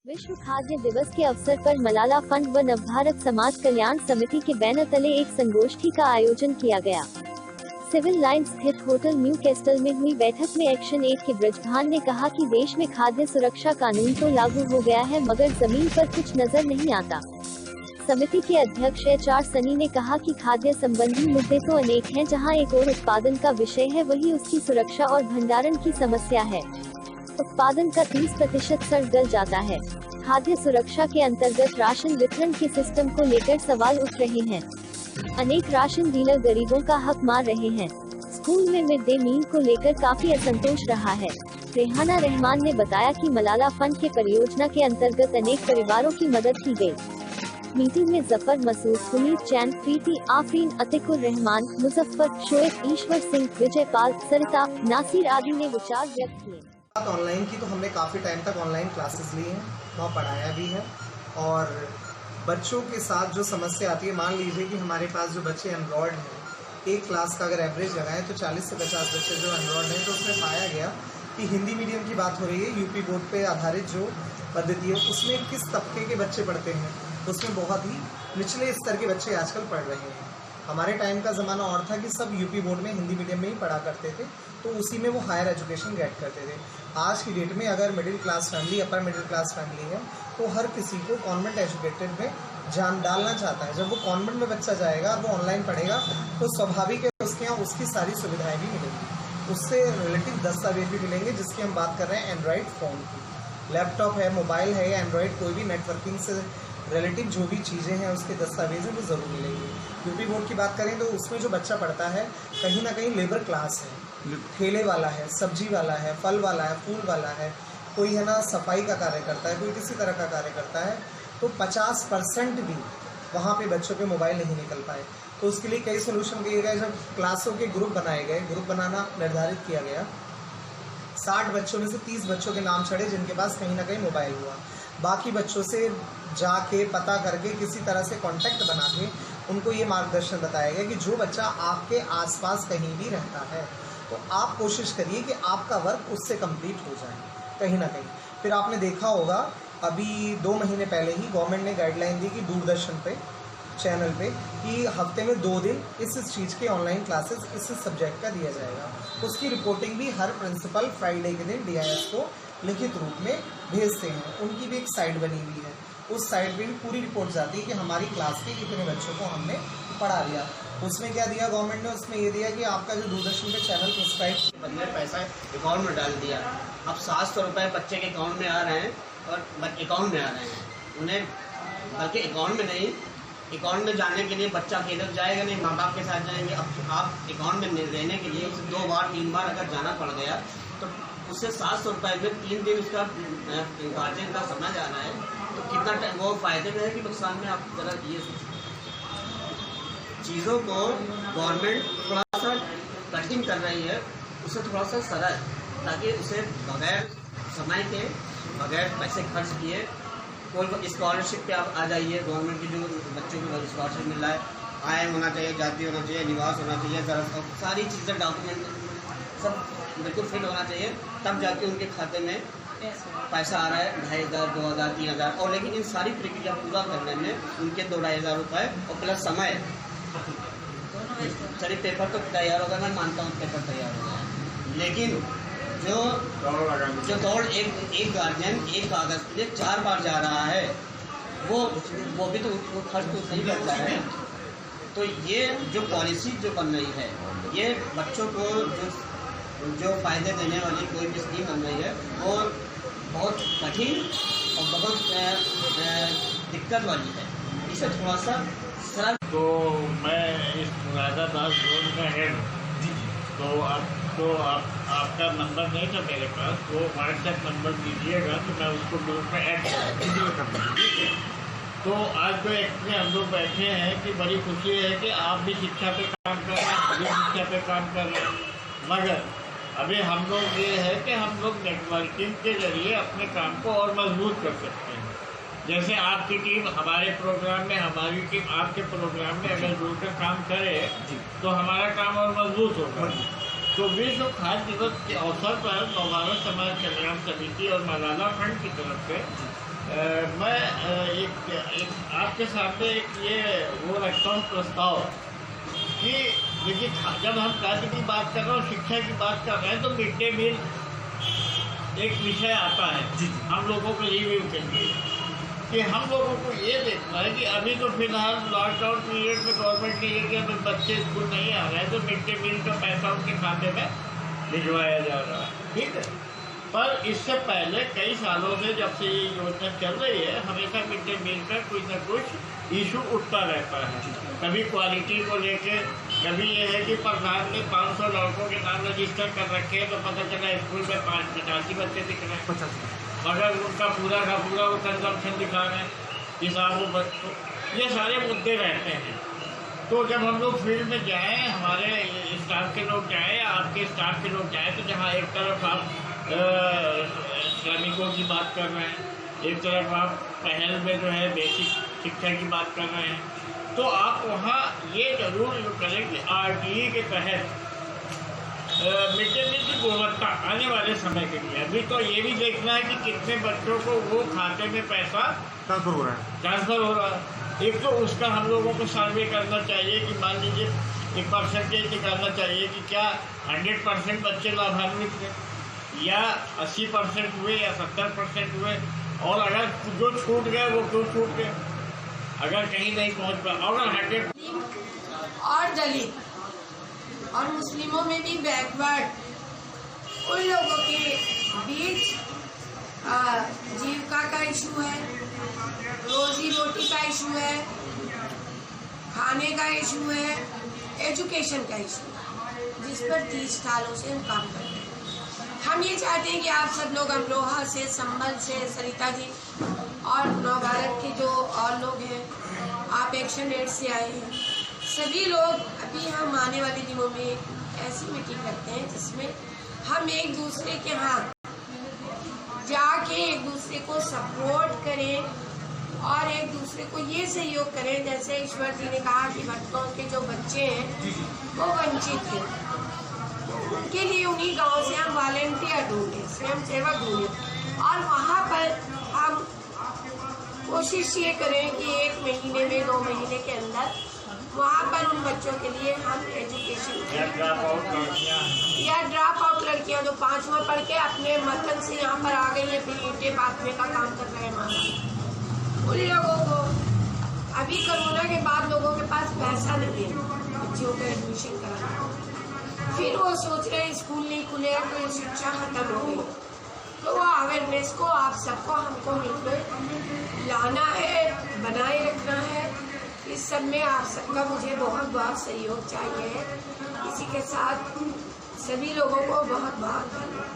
विश्व खाद्य दिवस के अवसर पर मलाला फंड व नवभारत समाज कल्याण समिति के बैनर तले एक संगोष्ठी का आयोजन किया गया। सिविल लाइन स्थित होटल न्यू कैस्टल में हुई बैठक में एक्शन 8 के ब्रजभान ने कहा कि देश में खाद्य सुरक्षा कानून तो लागू हो गया है, मगर जमीन पर कुछ नजर नहीं आता। समिति के अध्यक्ष HR सनी ने कहा कि खाद्य संबंधी मुद्दे तो अनेक हैं, जहां एक और उत्पादन का विषय है, वही उसकी सुरक्षा और भंडारण की समस्या है। उत्पादन का 30% सड़ गल जाता है। खाद्य सुरक्षा के अंतर्गत राशन वितरण के सिस्टम को लेकर सवाल उठ रहे हैं। अनेक राशन डीलर गरीबों का हक मार रहे हैं। स्कूल में मिड डे मील को लेकर काफी असंतोष रहा है। रेहाना रहमान ने बताया कि मलाला फंड के परियोजना के अंतर्गत अनेक परिवारों की मदद की गई। मीटिंग में जफर मसूद, सुनीत चैन, प्रीति, आफरीन, अतिकुर रहमान, मुजफ्फर, शोएब, ईश्वर सिंह, विजयपाल, सरिता, नासिर आदि ने विचार व्यक्त किए। ऑनलाइन की तो हमने काफ़ी टाइम तक ऑनलाइन क्लासेस ली हैं, वहाँ पढ़ाया भी है। और बच्चों के साथ जो समस्या आती है, मान लीजिए कि हमारे पास जो बच्चे एनरोल्ड हैं, एक क्लास का अगर एवरेज लगाएं तो 40 से 50 बच्चे जो एनरोल्ड हैं, तो उसमें पाया गया कि हिंदी मीडियम की बात हो रही है, यूपी बोर्ड पे आधारित जो पद्धति है उसमें किस तबके के बच्चे पढ़ते हैं, उसमें बहुत ही निचले स्तर के बच्चे आजकल पढ़ रहे हैं। हमारे टाइम का ज़माना और था कि सब यूपी बोर्ड में हिंदी मीडियम में ही पढ़ा करते थे, तो उसी में वो हायर एजुकेशन गेट करते थे। आज की डेट में अगर middle class family, upper middle class family है, तो हर किसी को कॉन्वेंट एजुकेटेड में जान डालना चाहता है। जब वो कॉन्वेंट में बच्चा जाएगा, वो ऑनलाइन पढ़ेगा, तो स्वाभाविक है उसके यहाँ उसकी सारी सुविधाएँ भी मिलेंगी, उससे रिलेटिव दस्तावेज भी मिलेंगे, जिसकी हम बात कर रहे हैं एंड्रॉयड फ़ोन की। लैपटॉप है, मोबाइल है या एंड्रॉयड, कोई भी नेटवर्किंग से रिलेटिव जो भी चीज़ें हैं उसके दस्तावेज हैं वो ज़रूर मिलेंगे। यूपी बोर्ड की बात करें तो उसमें जो बच्चा पढ़ता है कहीं ना कहीं लेबर क्लास है, ठेले वाला है, सब्जी वाला है, फल वाला है, फूल वाला है, कोई है ना सफाई का कार्य करता है, कोई किसी तरह का कार्य करता है, तो 50% भी वहाँ पे बच्चों के मोबाइल नहीं निकल पाए। तो उसके लिए कई सोल्यूशन किए गए। जब क्लासों के ग्रुप बनाए गए, ग्रुप बनाना निर्धारित किया गया, 60 बच्चों में से 30 बच्चों के नाम चढ़े जिनके पास कहीं ना कहीं मोबाइल हुआ। बाकी बच्चों से जाके पता करके किसी तरह से कांटेक्ट बना के उनको ये मार्गदर्शन बताया गया कि जो बच्चा आपके आसपास कहीं भी रहता है, तो आप कोशिश करिए कि आपका वर्क उससे कंप्लीट हो जाए कहीं ना कहीं। फिर आपने देखा होगा अभी 2 महीने पहले ही गवर्नमेंट ने गाइडलाइन दी कि दूरदर्शन पे चैनल पे कि हफ्ते में 2 दिन इस चीज़ के ऑनलाइन क्लासेस इस सब्जेक्ट का दिया जाएगा। उसकी रिपोर्टिंग भी हर प्रिंसिपल फ्राइडे के दिन DIS को लिखित रूप में भेजते हैं। उनकी भी एक साइट बनी हुई है, उस साइट पे भी पूरी रिपोर्ट जाती है कि हमारी क्लास के इतने बच्चों को हमने पढ़ा लिया। उसमें क्या दिया गवर्नमेंट ने, उसमें ये दिया कि आपका जो दूरदर्शन पे चैनल प्रिस्क्राइब बदले पैसा अकाउंट में डाल दिया। अब 700 रुपये बच्चे के अकाउंट में आ रहे हैं और अकाउंट में आ रहे हैं उन्हें, बल्कि अकाउंट में नहीं, अकाउंट में जाने के लिए बच्चा अकेले जाएगा नहीं, माँ बाप के साथ जाएंगे। अब आप अकाउंट में रहने के लिए उसे 2 बार 3 बार अगर जाना पड़ गया तो उससे 700 रुपये में 3 दिन उसका गार्जियन का समय जाना है, तो कितना टाइम वो फायदे में है कि नुकसान में। आप जरा ये चीज़ों को गवर्नमेंट थोड़ा सा कटिंग कर रही है, उसे थोड़ा सा सरल, ताकि उसे बगैर समय के, बगैर पैसे खर्च किए कोई स्कॉलरशिप पे आप आ जाइए। गवर्नमेंट की जो बच्चों को स्कॉलरशिप मिल रहा है, आय होना चाहिए, जाति होना चाहिए, निवास होना चाहिए, सारी चीज़ें डॉक्यूमेंट सब बिल्कुल फिट होना चाहिए, तब जाके उनके खाते में पैसा आ रहा है 2500, 2000, 3000। और लेकिन इन सारी प्रक्रिया पूरा करने में उनके 2-2.5 रुपये और प्लस समय, चलिए पेपर तो तैयार होगा, मैं मानता हूँ पेपर तैयार होगा, लेकिन जो दौड़ एक गार्जियन एक कागज़ के लिए 4 बार जा रहा है, वो भी तो वो खर्च तो सही करता है। तो ये जो पॉलिसी जो बन रही है, ये बच्चों को जो फ़ायदे देने वाली कोई भी स्कीम बन रही है, वो बहुत कठिन और बहुत दिक्कत वाली है। इसे थोड़ा सा सरल। तो मैं इस राजा दास रोड का हेड हूँ, तो आपका नंबर नहीं था मेरे पास, वो व्हाट्सएप नंबर दीजिएगा तो मैं उसको ग्रुप में ऐड कर। ठीक है, तो आज जो एक्चुअली हम लोग बैठे हैं कि बड़ी खुशी है कि आप भी शिक्षा पे काम कर रहे हैं, हम भी शिक्षा पे काम कर रहे हैं, मगर अभी हम लोग ये है कि हम लोग नेटवर्किंग के जरिए अपने काम को और मजबूत कर सकते हैं। जैसे आपकी टीम हमारे प्रोग्राम में, हमारी टीम आपके प्रोग्राम में अगर जुड़कर काम करे तो हमारा काम और मजबूत होगा। तो विश्व खाद्य दिवस के अवसर पर नवभारत समाज कल्याण समिति और मलाला फंड की तरफ से मैं एक आपके सामने एक ये वो रखता हूँ प्रस्ताव कि देखिए, जब हम खाद्य की बात कर रहे हैं, शिक्षा की बात कर रहे हैं, तो मिड डे मील एक विषय आता है हम लोगों को रिव्यू के लिए कि हम लोगों को ये देखना है कि अभी तो फिलहाल लॉकडाउन पीरियड में गवर्नमेंट ने ये किया कि बच्चे स्कूल नहीं आ रहे हैं तो मिड डे मील का पैसा उनके खाते में भिजवाया जा रहा है, ठीक है। पर इससे पहले कई सालों से जब से ये योजना चल रही है, हमेशा मिड डे मील का कुछ न कुछ इशू उठता रहता है। कभी क्वालिटी को लेके, कभी ये है कि प्रधान ने 500 लड़कों के नाम रजिस्टर कर रखे हैं तो पता चला स्कूल में 85 बच्चे दिख रहे हैं, मगर उनका पूरा का पूरा वो कंजम्पशन दिखा रहे हैं किसानों बच्चों। ये सारे मुद्दे रहते हैं। तो जब हम लोग फील्ड में जाएँ, हमारे स्टाफ के लोग जाएँ या आपके स्टाफ के लोग जाएँ, तो जहाँ एक तरफ आप श्रमिकों की बात कर रहे हैं, एक तरफ आप पहल में जो है बेसिक शिक्षा की बात कर रहे हैं, तो आप वहाँ ये जरूर करें कि RTE के तहत मिड डे मील की गुणवत्ता आने वाले समय के लिए, अभी तो ये भी देखना है कि कितने बच्चों को वो खाते में पैसा ट्रांसफ़र हो रहा है। एक तो उसका हम लोगों को सर्वे करना चाहिए कि मान लीजिए एक परसेंटेज निकालना चाहिए कि क्या 100% बच्चे लाभान्वित हैं या 80% हुए या 70% हुए, और अगर जो छूट गए वो क्यों छूट गए, अगर कहीं नहीं पहुंच पाए। अगर 100 और दलित और मुस्लिमों में भी बैकवर्ड उन लोगों के बीच जीविका का इशू है, रोजी रोटी का इशू है, खाने का इशू है, एजुकेशन का इशू है, जिस पर 30 सालों से हम काम कर रहे हैं। हम ये चाहते हैं कि आप सब लोग अमरोहा से, संभल से, सरिता जी और नवभारत के जो और लोग हैं, आप एक्शन एड से आए हैं, सभी लोग अभी हम आने वाले दिनों में ऐसी मीटिंग करते हैं जिसमें हम एक दूसरे के यहाँ जाके एक दूसरे को सपोर्ट करें और एक दूसरे को ये सहयोग करें। जैसे ईश्वर जी ने कहा कि भटकों के जो बच्चे हैं वो वंचित हैं, उनके लिए उन्हीं गांव से हम वॉलेंटियर ढूंढे, स्वयं सेवक ढूंढे, और वहाँ पर हम कोशिश ये करें कि 1 महीने में 2 महीने के अंदर वहाँ पर उन बच्चों के लिए हम एजुकेशन या ड्रॉप आउट लड़कियाँ जो 5वां पढ़ के अपने वतन से यहाँ पर आ गई है, फिर ईंटें बांधने का काम कर रहे हैं हमारा, उन लोगों को अभी कोरोना के बाद लोगों के पास पैसा नहीं है बच्चों का एडमिशन कराना, फिर वो सोच रहे स्कूल नहीं खुले तो शिक्षा खत्म हो गई। तो वो अवेयरनेस को आप सबको हमको मिलकर लाना है, बनाए रखना है। इस सब में आप सबका मुझे बहुत बहुत सहयोग चाहिए है। इसी के साथ सभी लोगों को बहुत बहुत धन्यवाद।